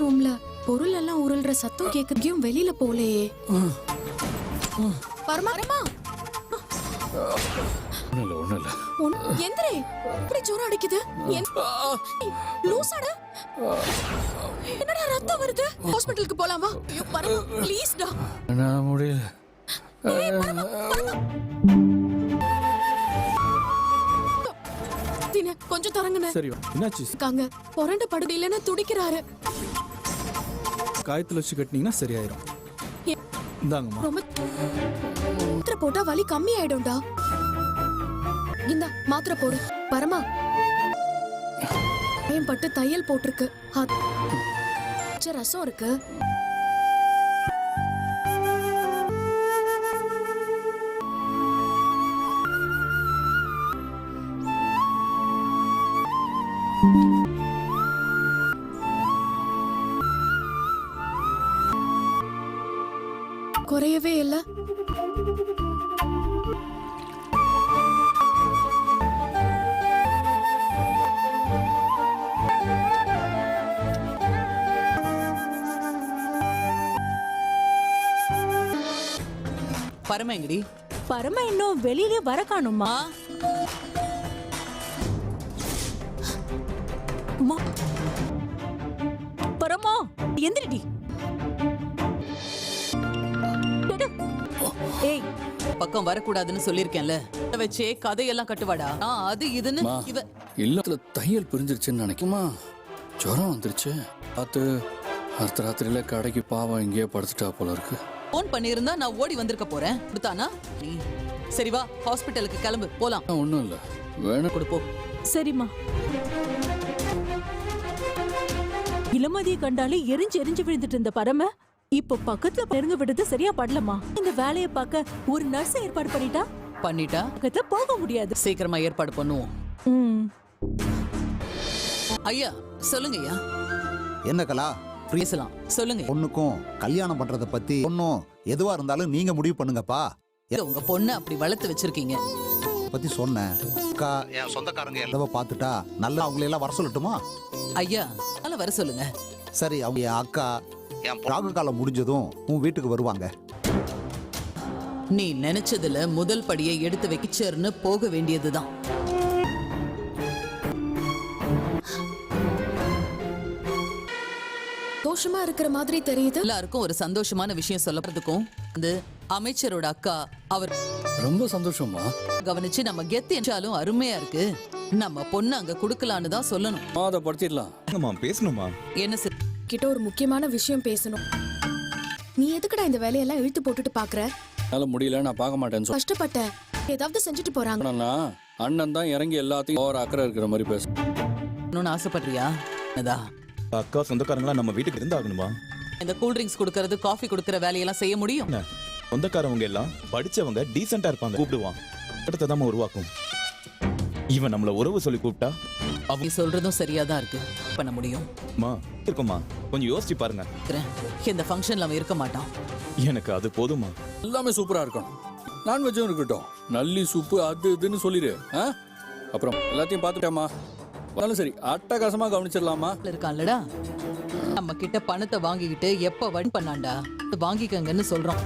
ரூம்ல பொருள் எல்லாம் உருள்ற சத்தம் கேட்கும் வெளியில போலையே. பரமாரமா எந்திரே, இப்படி ஜோரம் அடிக்குது. லூசாடா, என்னடா ரத்தம் வருது? ஹாஸ்பிடலுக்கு போலாமா? ப்ளீஸ் டா. நான் முடியல. கொஞ்சம் தரங்கண்ணே. சரி, என்னாச்சு? காங்க புரண்ட படுக்கையிலன்னு துடிக்கிறாரு. காயத்துல வச்சு கட்டினீங்கன்னா சரியாயிரும். இந்தாங்கம்மா. மாத்திரை போட்டா வலி கம்மி ஆயிடும்டா. இந்த மாத்திரை போடு. பரமா என் பட்டு தையல் போட்டிருக்கு. ரசம் இருக்கு. குறையவே இல்ல. பரம எங்கடி? பரம இன்னும் வெளியிலே வர காணுமா? பரமா எந்திரடி. ஏய், பக்கம் வரக்கூடாதுன்னு சொல்லிருக்கேன்ல. வச்சே கதையெல்லாம் கட்டுவாடா. அது இதுன்னு இவ இல்லத்துல தையல் பிரிஞ்சிருச்சுன்னு நினைக்குமா? ஜுரம் வந்துருச்சு. பார்த்து அடுத்த ராத்திரியில கடைக்கு பாவம் இங்கேயே படுத்துட்டா போல இருக்கு. போன் பண்ணியிருந்தா நான் ஓடி வந்திருக்க போறேன். கொடுத்தானா நீ? சரி வா, ஹாஸ்பிட்டலுக்கு கிளம்பு, போலாம். ஒண்ணும் இல்ல, வேணும் கொடுப்போம். சரிம்மா. இளமதியை கண்டாலே எரிஞ்சு எரிஞ்சு விழுந்துட்டு இருந்த பரம இப்ப பக்கத்துல நெருங்க விடுறது சரியா படலமா? இந்த வேலையை பார்க்க ஒரு நர்ஸ் ஏற்பாடு பண்ணிட்டா பக்கத்துல போக முடியாது. சீக்கிரமா ஏற்பாடு பண்ணுவோம். ஐயா சொல்லுங்க ஐயா. என்ன கலா? பேசலாம், சொல்லுங்க. பொண்ணுக்கும் கல்யாணம் பண்றத பத்தி ஒன்னும் எதுவா இருந்தாலும் நீங்க முடிவு பண்ணுங்கப்பா. உங்க பொண்ணு அப்படி வளர்த்து வச்சிருக்கீங்க பத்தி சொன்னேன். அக்கா, என் சொந்தக்காரங்க எல்லாரும் பார்த்துட்டா நல்லா அவங்கள எல்லாம் வர சொல்லட்டுமா? ஐயா அதெல்லாம் வர சொல்லுங்க. சரி, அவங்க என் அக்கா என் ராகு காலம் முடிஞ்சதும் உன் வீட்டுக்கு வருவாங்க. நீ நினைச்சதுல முதல் படியை எடுத்து வைக்கச்சேர்னு போக வேண்டியதுதான். சந்தோஷமா இருக்கிற மாதிரி தெரியுது. எல்லாருக்கும் ஒரு சந்தோஷமான விஷயம் சொல்லறதுக்கும் வந்து அமைச்சரோட அக்கா அவர் ரொம்ப சந்தோஷமா கவனிச்சு நம்ம கெத்து என்றாலும் அருமையா இருக்கு. நம்ம பொண்ணு அங்க குடுக்கலான்னு தான் சொல்லணும். அதை படுத்திடலாம். பேசணுமா? என்ன சார் கிட்ட ஒரு முக்கியமான விஷயம் பேசணும். நீ எதுக்குடா இந்த வேலையெல்லாம் இழுத்து போட்டுட்டு பாக்குற? என்னால முடியல, நான் பார்க்க மாட்டேன்னு சொல்ல. கஷ்டப்பட்ட ஏதாவது செஞ்சுட்டு போறாங்க. அண்ணன் தான் இறங்கி எல்லாத்தையும் ஓவர் அக்கறை இருக்கிற மாதிரி பேசணும்னு ஆசைப்படுறியா? அக்கா சொந்தக்காரங்களா நம்ம வீட்டுக்கு இருந்தாகணுமா? இந்த கூல் ட்ரிங்க்ஸ் கொடுக்கறது, காஃபி கொடுக்கற வேலையெல்லாம் செய்ய முடியும்? சொந்தக்காரவங்க எல்லாம் படிச்சவங்க, டீசென்ட்டா இருப்பாங்க. கூப்பிடுவான், அடுத்ததாம உருவாக்கும். இவன் நம்மள உறவு சொல்லி கூப்பிட்டா நீ சொல்றதும் சரியாதான் இருக்கு. பண்ண முடியும் இருக்குமா? கொஞ்சம் யோசிச்சு பாருங்க. இந்த ஃபங்க்ஷன்ல அவன் இருக்க மாட்டான். எனக்கு அது போதுமா? எல்லாமே சூப்பரா இருக்கணும். நான்வெஜ்ஜும் இருக்கட்டும். நல்லி சூப்பு அது இதுன்னு சொல்லிடு. அப்புறம் எல்லாத்தையும் பார்த்துட்டேமா. சரி, அட்டகாசமா கவனிச்சிடலாமா? இருக்கான்லடா, நம்ம கிட்ட பணத்தை வாங்கிக்கிட்டு எப்ப வன் பண்ணாண்டா வாங்கிக்கங்கன்னு சொல்றோம்.